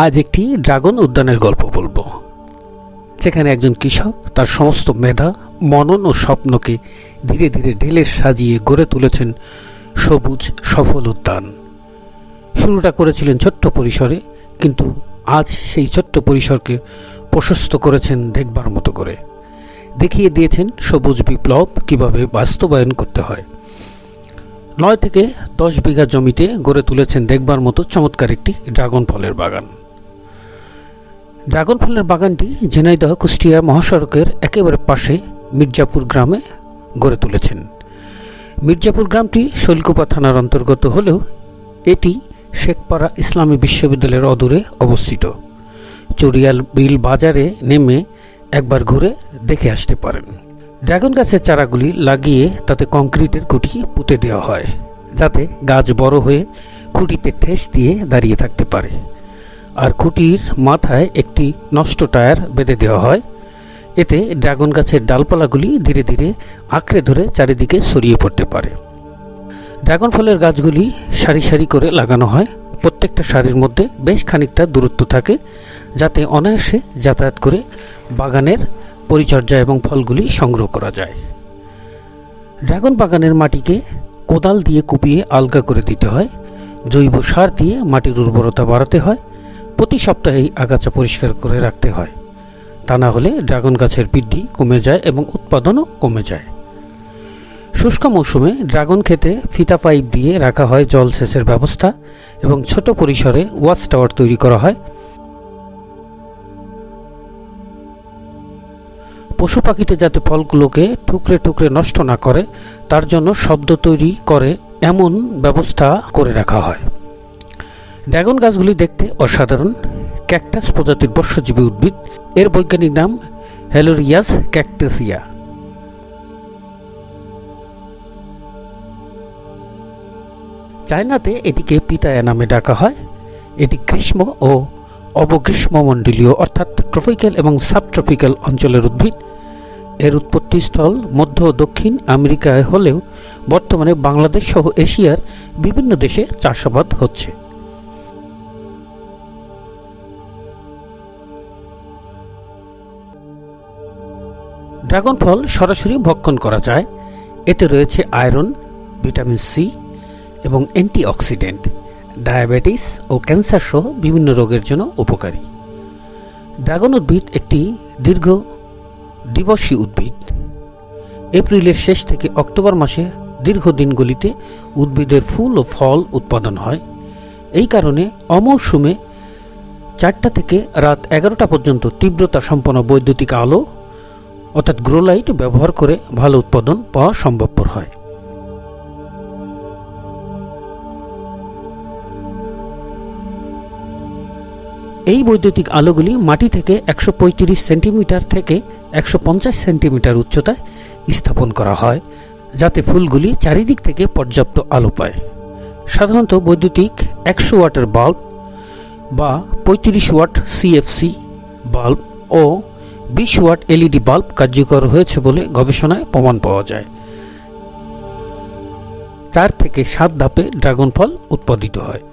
আজ একটি ড্রাগন উদ্যানের গল্প বলবো, যেখানে একজন কৃষক তার সমস্ত মেধা, মনন ও স্বপ্নকে ধীরে ধীরে ঢেলে সাজিয়ে গড়ে তুলেছেন সবুজ সফল উদ্যান। শুরুটা করেছিলেন ছোট্ট পরিসরে, কিন্তু আজ সেই ছোট্ট পরিসরকে প্রশস্ত করেছেন দেখবার মতো করে। দেখিয়ে দিয়েছেন সবুজ বিপ্লব কিভাবে বাস্তবায়ন করতে হয়। 9 থেকে 10 বিঘা জমিতে গড়ে তুলেছেন দেখবার মতো চমৎকার একটি ড্রাগন ফলের বাগান। ড্রাগন ফলের বাগানটি ঝিনাইদহ কুষ্টিয়া মহাসড়কের একেবারে পাশে মির্জাপুর গ্রামে গড়ে তুলেছেন। মির্জাপুর গ্রামটি শৈলকুপা থানার অন্তর্গত হলেও এটি শেখপাড়া ইসলামী বিশ্ববিদ্যালয়ের অদূরে অবস্থিত। চরিয়াল বিল বাজারে নেমে একবার ঘুরে দেখে আসতে পারেন। ড্রাগন গাছের চারাগুলি লাগিয়ে তাতে কংক্রিটের খুঁটি পুঁতে দেওয়া হয়, যাতে গাছ বড় হয়ে খুঁটিতে ঠেস দিয়ে দাঁড়িয়ে থাকতে পারে। আর খুঁটির মাথায় একটি নষ্ট টায়ার বেঁধে দেওয়া হয়। এতে ড্রাগন গাছের ডালপালাগুলি ধীরে ধীরে আঁকড়ে ধরে চারিদিকে ছড়িয়ে পড়তে পারে। ড্রাগন ফলের গাছগুলি সারি সারি করে লাগানো হয়। প্রত্যেকটা সারির মধ্যে বেশ খানিকটা দূরত্ব থাকে, যাতে অনায়াসে যাতায়াত করে বাগানের পরিচর্যা এবং ফলগুলি সংগ্রহ করা যায়। ড্রাগন বাগানের মাটিকে কোদাল দিয়ে কুপিয়ে আলগা করে দিতে হয়। জৈব সার দিয়ে মাটির উর্বরতা বাড়াতে হয়। প্রতি সপ্তাহেই আগাছা পরিষ্কার করে রাখতে হয়। তা না হলে ড্রাগন গাছের বৃদ্ধি কমে যায় এবং উৎপাদনও কমে যায়। শুষ্ক মৌসুমে ড্রাগন খেতে ফিতা পাইপ দিয়ে রাখা হয় জলসেচের ব্যবস্থা এবং ছোট পরিসরে ওয়াচ টাওয়ার তৈরি করা হয়। পশু পাখিতে যাতে ফলগুলোকে টুকরে টুকরে নষ্ট না করে, তার জন্য শব্দ তৈরি করে এমন ব্যবস্থা করে রাখা হয়। ড্রাগন গাছগুলি দেখতে অসাধারণ। ক্যাকটাস প্রজাতির বর্ষজীবী উদ্ভিদ। এর বৈজ্ঞানিক নাম হেলোরিয়াস ক্যাকটাসিয়া। চায়নাতে এটিকে পিতায়া নামে ডাকা হয়। এটি গ্রীষ্ম ও অবগ্রীষ্মমণ্ডলীয় অর্থাৎ ট্রপিক্যাল এবং সাবট্রপিক্যাল অঞ্চলের উদ্ভিদ। এর উৎপত্তিস্থল মধ্য ও দক্ষিণ আমেরিকায় হলেও বর্তমানে বাংলাদেশ সহ এশিয়ার বিভিন্ন দেশে চাষাবাদ হচ্ছে। ড্রাগন ফল সরাসরি ভক্ষণ করা যায়। এতে রয়েছে আয়রন, ভিটামিন সি এবং অ্যান্টিঅক্সিডেন্ট। ডায়াবেটিস ও ক্যান্সার সহ বিভিন্ন রোগের জন্য উপকারী। ড্রাগন উদ্ভিদ একটি দীর্ঘ দিবসী উদ্ভিদ। এপ্রিলের শেষ থেকে অক্টোবর মাসে দীর্ঘ দিনগুলিতে উদ্ভিদের ফুল ও ফল উৎপাদন হয়। এই কারণে অমৌসুমে 4টা থেকে রাত 11টা পর্যন্ত তীব্রতা সম্পন্ন বৈদ্যুতিক আলো অর্থাৎ গ্রো লাইট ব্যবহার করে ভালো উৎপাদন পাওয়া সম্ভবপর হয়। এই বৈদ্যুতিক আলোগুলি মাটি থেকে 135 সেন্টিমিটার থেকে 150 সেন্টিমিটার উচ্চতায় স্থাপন করা হয়, যাতে ফুলগুলি চারিদিক থেকে পর্যাপ্ত আলো পায়। সাধারণত বৈদ্যুতিক 100 ওয়াটের বাল্ব বা 35 ওয়াট সিএফসি বাল্ব ও 20 ওয়াট এলইডি বাল্ব কার্যকর হয়েছে বলে গবেষণায় প্রমাণ পাওয়া যায়। 4 থেকে 7 ধাপে ড্রাগন ফল উৎপাদিত হয়।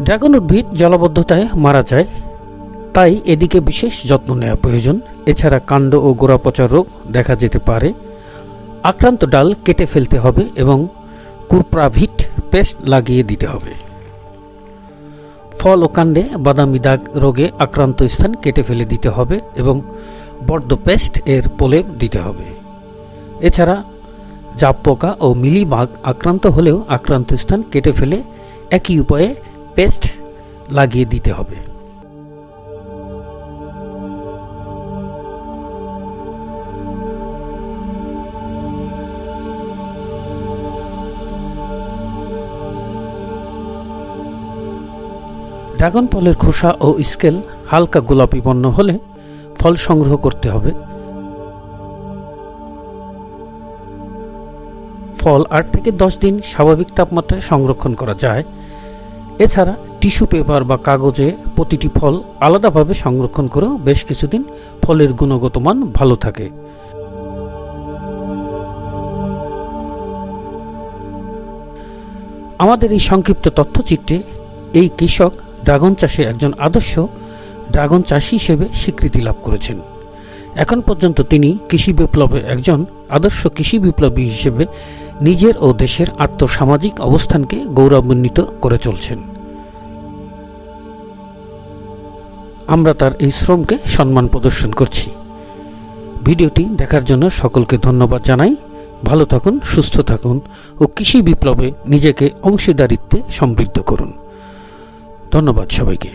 ড্রাগন উদ্ভিদ জলাবদ্ধতায় মারা যায়, তাই এদিকে বিশেষ যত্ন নেওয়া প্রয়োজন। এছাড়া কাণ্ড ও গোড়া পচা রোগ দেখা যেতে পারে। আক্রান্ত ডাল কেটে ফেলতে হবে এবং কুপ্রাভিট পেস্ট লাগিয়ে দিতে হবে। ফল ও কাণ্ডে বাদামি দাগ রোগে আক্রান্ত স্থান কেটে ফেলে দিতে হবে এবং বর্ধ পেস্ট এর প্রলেপ দিতে হবে। এছাড়া জাপ পোকা ও মিলিবাগ আক্রান্ত হলেও আক্রান্ত স্থান কেটে ফেলে একই উপায়ে পেস্ট লাগিয়ে দিতে হবে। ড্রাগন ফলের খোসা ও স্কেল হালকা গোলাপি বর্ণ হলে ফল সংগ্রহ করতে হবে। ফল 8 থেকে 10 দিন স্বাভাবিক তাপমাত্রায় সংরক্ষণ করা যায়। এছাড়া টিস্যু পেপার বা কাগজে প্রতিটি ফল আলাদাভাবে সংরক্ষণ করেও বেশ কিছুদিন ফলের গুণগত মান ভালো থাকে। আমাদের এই সংক্ষিপ্ত তথ্যচিত্রে এই কৃষক ড্রাগন চাষে একজন আদর্শ ড্রাগন চাষি হিসেবে স্বীকৃতি লাভ করেছেন। এখন পর্যন্ত তিনি কৃষি বিপ্লবে একজন আদর্শ কৃষি বিপ্লবী হিসেবে নিজের ও দেশের আর্থসামাজিক অবস্থানকে গৌরবান্বিত করে চলছেন। আমরা তার এই শ্রমকে সম্মান প্রদর্শন করছি। ভিডিওটি দেখার জন্য সকলকে ধন্যবাদ জানাই। ভালো থাকুন, সুস্থ থাকুন ও কৃষি বিপ্লবে নিজেকে অংশীদারিত্বে সমৃদ্ধ করুন। ধন্যবাদ সবাইকে।